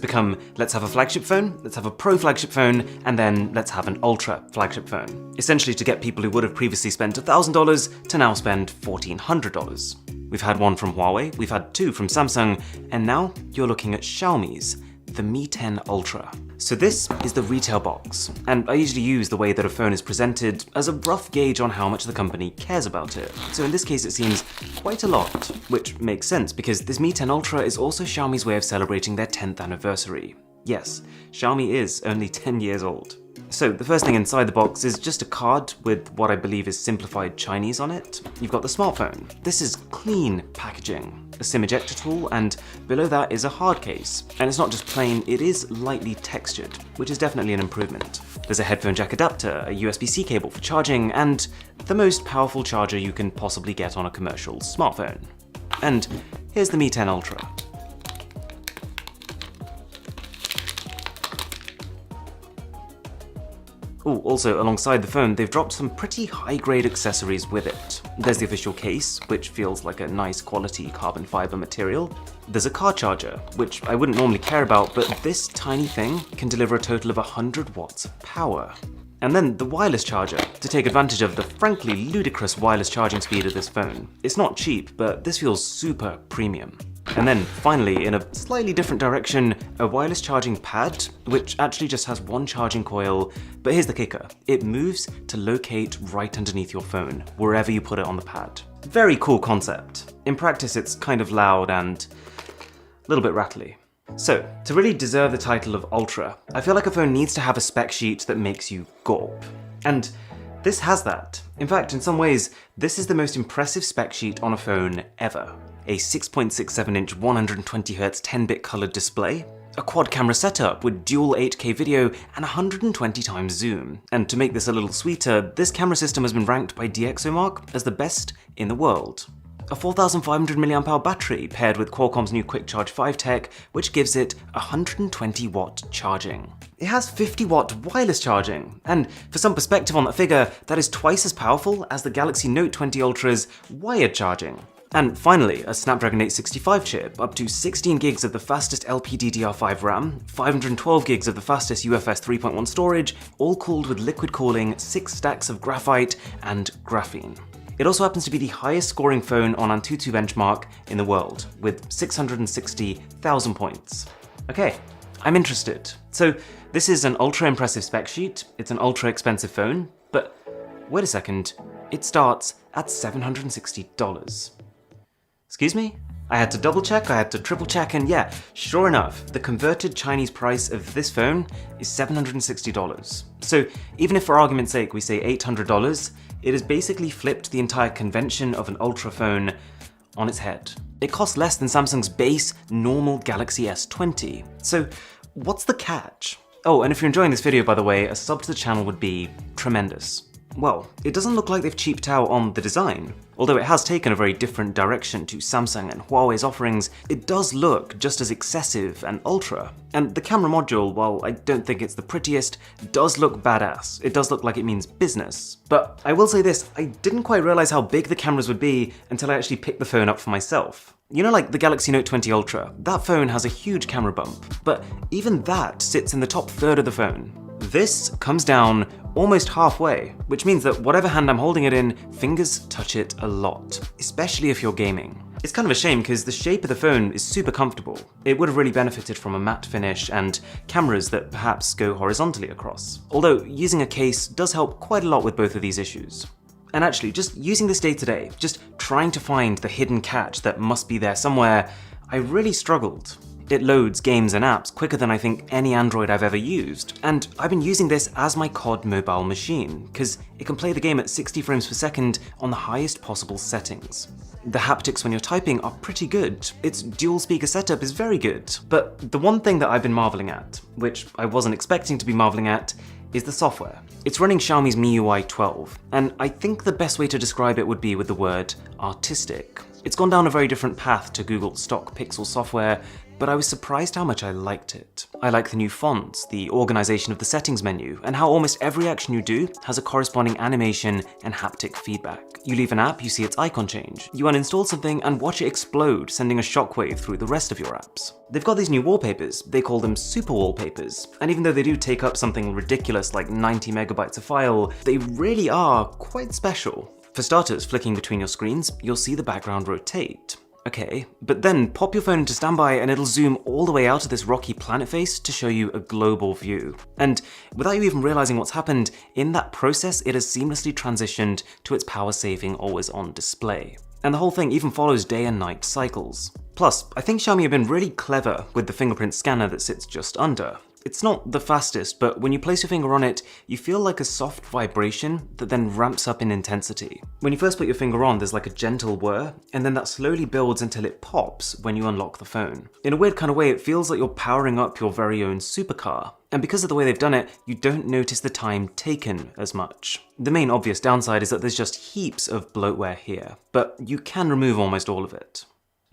become, let's have a flagship phone, let's have a pro flagship phone, and then let's have an ultra flagship phone. Essentially to get people who would have previously spent $1,000 to now spend $1,400. We've had one from Huawei, we've had two from Samsung, and now you're looking at Xiaomi's, the Mi 10 Ultra. So this is the retail box, and I usually use the way that a phone is presented as a rough gauge on how much the company cares about it. So in this case it seems quite a lot, which makes sense because this Mi 10 Ultra is also Xiaomi's way of celebrating their 10th anniversary. Yes, Xiaomi is only 10 years old. So the first thing inside the box is just a card with what I believe is simplified Chinese on it. You've got the smartphone. This is clean packaging, a SIM ejector tool, and below that is a hard case. And it's not just plain, it is lightly textured, which is definitely an improvement. There's a headphone jack adapter, a USB-C cable for charging, and the most powerful charger you can possibly get on a commercial smartphone. And here's the Mi 10 Ultra. Ooh, also alongside the phone, they've dropped some pretty high-grade accessories with it. There's the official case, which feels like a nice quality carbon fiber material. There's a car charger, which I wouldn't normally care about, but this tiny thing can deliver a total of 100 watts of power. And then the wireless charger, to take advantage of the frankly ludicrous wireless charging speed of this phone. It's not cheap, but this feels super premium. And then finally, in a slightly different direction, a wireless charging pad, which actually just has one charging coil, but here's the kicker. It moves to locate right underneath your phone, wherever you put it on the pad. Very cool concept. In practice, it's kind of loud and a little bit rattly. So, to really deserve the title of Ultra, I feel like a phone needs to have a spec sheet that makes you gawp. And this has that. In fact, in some ways, this is the most impressive spec sheet on a phone ever. A 6.67-inch 120Hz 10-bit colored display, a quad camera setup with dual 8K video and 120 times zoom. And to make this a little sweeter, this camera system has been ranked by DxOMark as the best in the world. A 4500 mAh battery paired with Qualcomm's new Quick Charge 5 tech, which gives it 120 watt charging. It has 50 watt wireless charging, and for some perspective on that figure, that is twice as powerful as the Galaxy Note 20 Ultra's wired charging. And finally, a Snapdragon 865 chip, up to 16 gigs of the fastest LPDDR5 RAM, 512 gigs of the fastest UFS 3.1 storage, all cooled with liquid cooling, 6 stacks of graphite and graphene. It also happens to be the highest scoring phone on Antutu benchmark in the world, with 660,000 points. Okay, I'm interested. So this is an ultra impressive spec sheet, it's an ultra expensive phone, but wait a second, it starts at $760. Excuse me? I had to double check, I had to triple check, and yeah, sure enough, the converted Chinese price of this phone is $760. So even if for argument's sake we say $800, it has basically flipped the entire convention of an Ultra phone on its head. It costs less than Samsung's base normal Galaxy S20. So what's the catch? Oh, and if you're enjoying this video, by the way, a sub to the channel would be tremendous. Well, it doesn't look like they've cheaped out on the design. Although it has taken a very different direction to Samsung and Huawei's offerings, it does look just as excessive and ultra. And the camera module, while I don't think it's the prettiest, does look badass. It does look like it means business. But I will say this, I didn't quite realize how big the cameras would be until I actually picked the phone up for myself. You know, like the Galaxy Note 20 Ultra, that phone has a huge camera bump, but even that sits in the top third of the phone. This comes down almost halfway, which means that whatever hand I'm holding it in, fingers touch it a lot, especially if you're gaming. It's kind of a shame because the shape of the phone is super comfortable. It would have really benefited from a matte finish and cameras that perhaps go horizontally across. Although using a case does help quite a lot with both of these issues. And actually, just using this day to day, just trying to find the hidden catch that must be there somewhere, I really struggled. It loads games and apps quicker than I think any Android I've ever used, and I've been using this as my COD mobile machine, because it can play the game at 60 frames per second on the highest possible settings. The haptics when you're typing are pretty good, its dual speaker setup is very good, but the one thing that I've been marveling at, which I wasn't expecting to be marveling at, is the software. It's running Xiaomi's MIUI 12, and I think the best way to describe it would be with the word artistic. It's gone down a very different path to Google's stock Pixel software, but I was surprised how much I liked it. I like the new fonts, the organization of the settings menu, and how almost every action you do has a corresponding animation and haptic feedback. You leave an app, you see its icon change. You uninstall something and watch it explode, sending a shockwave through the rest of your apps. They've got these new wallpapers, they call them super wallpapers, and even though they do take up something ridiculous like 90 megabytes a file, they really are quite special. For starters, flicking between your screens, you'll see the background rotate. Okay, but then pop your phone into standby and it'll zoom all the way out of this rocky planet face to show you a global view. And without you even realizing what's happened, in that process it has seamlessly transitioned to its power-saving always-on display. And the whole thing even follows day and night cycles. Plus, I think Xiaomi have been really clever with the fingerprint scanner that sits just under. It's not the fastest, but when you place your finger on it, you feel like a soft vibration that then ramps up in intensity. When you first put your finger on, there's like a gentle whir, and then that slowly builds until it pops when you unlock the phone. In a weird kind of way, it feels like you're powering up your very own supercar. And because of the way they've done it, you don't notice the time taken as much. The main obvious downside is that there's just heaps of bloatware here, but you can remove almost all of it.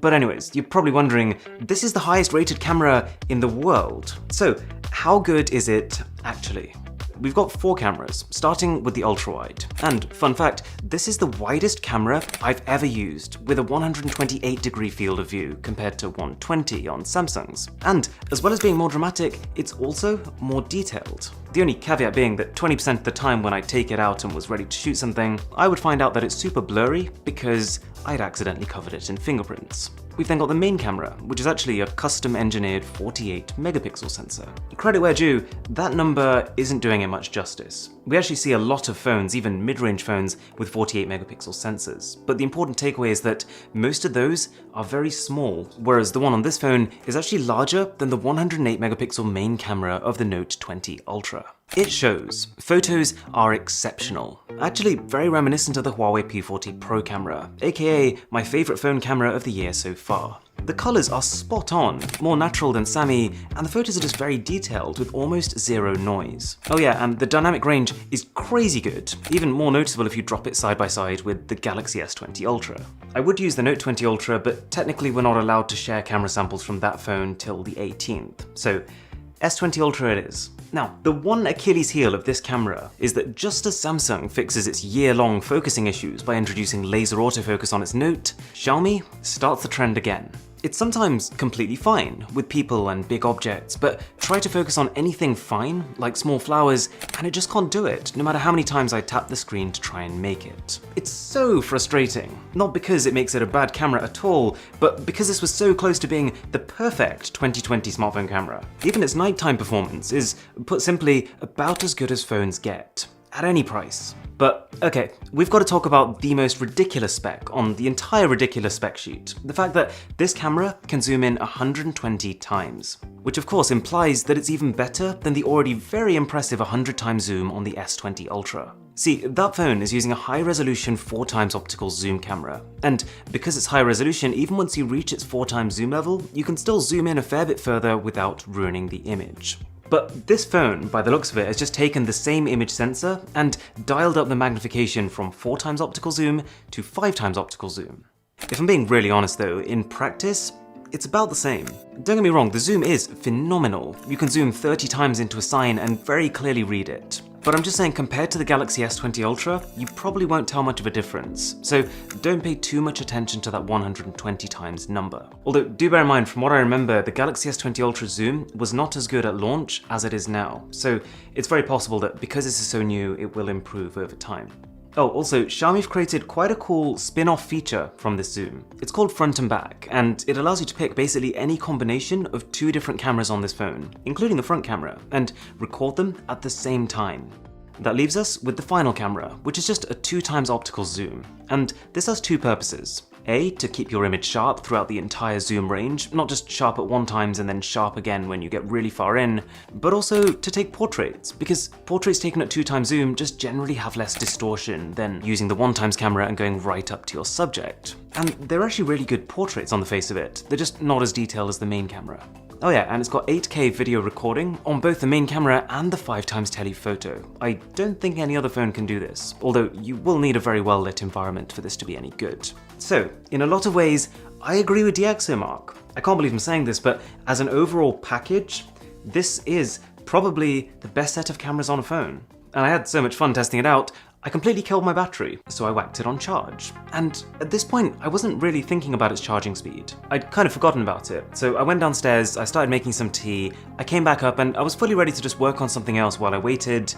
But anyways, you're probably wondering, this is the highest rated camera in the world. So how good is it actually? We've got 4 cameras, starting with the ultra-wide. And fun fact, this is the widest camera I've ever used, with a 128-degree field of view compared to 120 on Samsung's. And as well as being more dramatic, it's also more detailed. The only caveat being that 20% of the time when I take it out and was ready to shoot something, I would find out that it's super blurry because I'd accidentally covered it in fingerprints. We've then got the main camera, which is actually a custom-engineered 48-megapixel sensor. Credit where due, that number isn't doing it much justice. We actually see a lot of phones, even mid-range phones, with 48-megapixel sensors, but the important takeaway is that most of those are very small, whereas the one on this phone is actually larger than the 108-megapixel main camera of the Note 20 Ultra. It shows. Photos are exceptional. Actually, very reminiscent of the Huawei P40 Pro camera, aka my favorite phone camera of the year so far. The colors are spot on, more natural than Xiaomi, and the photos are just very detailed with almost zero noise. Oh yeah, and the dynamic range is crazy good, even more noticeable if you drop it side by side with the Galaxy S20 Ultra. I would use the Note 20 Ultra, but technically we're not allowed to share camera samples from that phone till the 18th, so S20 Ultra it is. Now, the one Achilles heel of this camera is that just as Samsung fixes its year-long focusing issues by introducing laser autofocus on its Note, Xiaomi starts the trend again. It's sometimes completely fine with people and big objects, but try to focus on anything fine, like small flowers, and it just can't do it, no matter how many times I tap the screen to try and make it. It's so frustrating. Not because it makes it a bad camera at all, but because this was so close to being the perfect 2020 smartphone camera. Even its nighttime performance is, put simply, about as good as phones get, at any price. But okay, we've got to talk about the most ridiculous spec on the entire ridiculous spec sheet. The fact that this camera can zoom in 120 times, which of course implies that it's even better than the already very impressive 100 times zoom on the S20 Ultra. See, that phone is using a high-resolution 4x optical zoom camera, and because it's high resolution, even once you reach its 4x zoom level, you can still zoom in a fair bit further without ruining the image. But this phone, by the looks of it, has just taken the same image sensor and dialed up the magnification from 4x optical zoom to 5x optical zoom. If I'm being really honest though, in practice, it's about the same. Don't get me wrong, the zoom is phenomenal. You can zoom 30 times into a sign and very clearly read it. But I'm just saying, compared to the Galaxy S20 Ultra, you probably won't tell much of a difference, so don't pay too much attention to that 120 times number. Although, do bear in mind, from what I remember, the Galaxy S20 Ultra zoom was not as good at launch as it is now, so it's very possible that because this is so new, it will improve over time. Oh, also, Xiaomi've created quite a cool spin-off feature from this zoom. It's called front and back, and it allows you to pick basically any combination of 2 different cameras on this phone, including the front camera, and record them at the same time. That leaves us with the final camera, which is just a 2x optical zoom, and this has 2 purposes. A, to keep your image sharp throughout the entire zoom range, not just sharp at one times and then sharp again when you get really far in, but also to take portraits, because portraits taken at 2x zoom just generally have less distortion than using the 1x camera and going right up to your subject. And they're actually really good portraits on the face of it, they're just not as detailed as the main camera. Oh yeah, and it's got 8K video recording on both the main camera and the 5x telephoto. I don't think any other phone can do this, although you will need a very well lit environment for this to be any good. So, in a lot of ways, I agree with DxOMark. I can't believe I'm saying this, but as an overall package, this is probably the best set of cameras on a phone. And I had so much fun testing it out, I completely killed my battery, so I whacked it on charge. And at this point, I wasn't really thinking about its charging speed. I'd kind of forgotten about it, so I went downstairs, I started making some tea, I came back up and I was fully ready to just work on something else while I waited,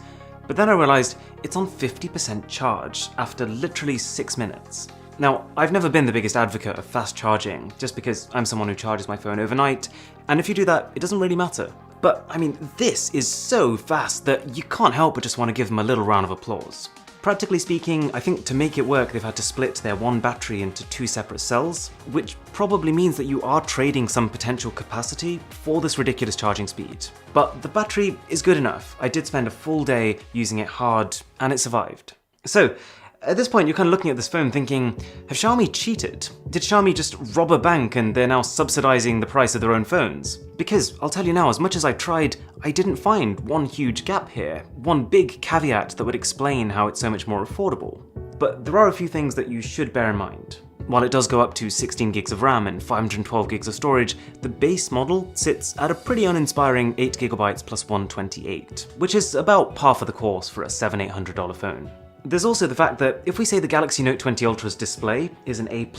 but then I realized it's on 50% charge after literally 6 minutes. Now, I've never been the biggest advocate of fast charging, just because I'm someone who charges my phone overnight, and if you do that, it doesn't really matter. But, I mean, this is so fast that you can't help but just want to give them a little round of applause. Practically speaking, I think to make it work, they've had to split their one battery into 2 separate cells, which probably means that you are trading some potential capacity for this ridiculous charging speed. But the battery is good enough. I did spend a full day using it hard, and it survived. So, at this point, you're kind of looking at this phone thinking, have Xiaomi cheated? Did Xiaomi just rob a bank and they're now subsidizing the price of their own phones? Because I'll tell you now, as much as I tried, I didn't find one huge gap here, one big caveat that would explain how it's so much more affordable. But there are a few things that you should bear in mind. While it does go up to 16 gigs of RAM and 512 gigs of storage, the base model sits at a pretty uninspiring 8 GB plus 128, which is about par for the course for a $700-800 phone. There's also the fact that if we say the Galaxy Note 20 Ultra's display is an A+,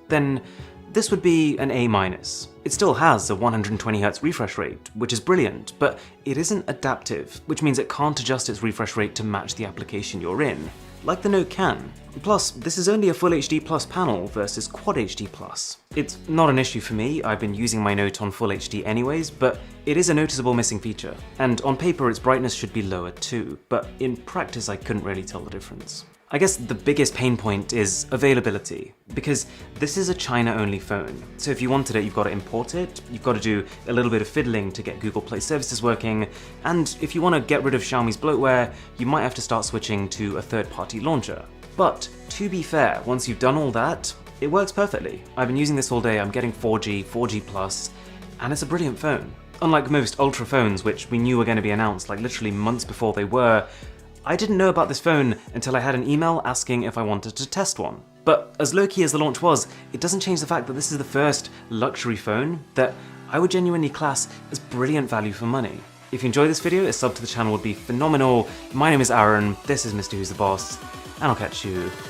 then this would be an A-. It still has a 120Hz refresh rate, which is brilliant, but it isn't adaptive, which means it can't adjust its refresh rate to match the application you're in, like the Note can. Plus, this is only a Full HD Plus panel versus Quad HD Plus. It's not an issue for me, I've been using my Note on Full HD anyways, but it is a noticeable missing feature. And on paper its brightness should be lower too, but in practice I couldn't really tell the difference. I guess the biggest pain point is availability, because this is a China-only phone. So if you wanted it, you've got to import it, you've got to do a little bit of fiddling to get Google Play services working, and if you want to get rid of Xiaomi's bloatware, you might have to start switching to a third-party launcher. But to be fair, once you've done all that, it works perfectly. I've been using this all day, I'm getting 4G, 4G+, and it's a brilliant phone. Unlike most Ultra phones, which we knew were going to be announced like literally months before they were, I didn't know about this phone until I had an email asking if I wanted to test one. But as low-key as the launch was, it doesn't change the fact that this is the first luxury phone that I would genuinely class as brilliant value for money. If you enjoyed this video, a sub to the channel would be phenomenal. My name is Aaron, this is Mr. Who's the Boss, and I'll catch you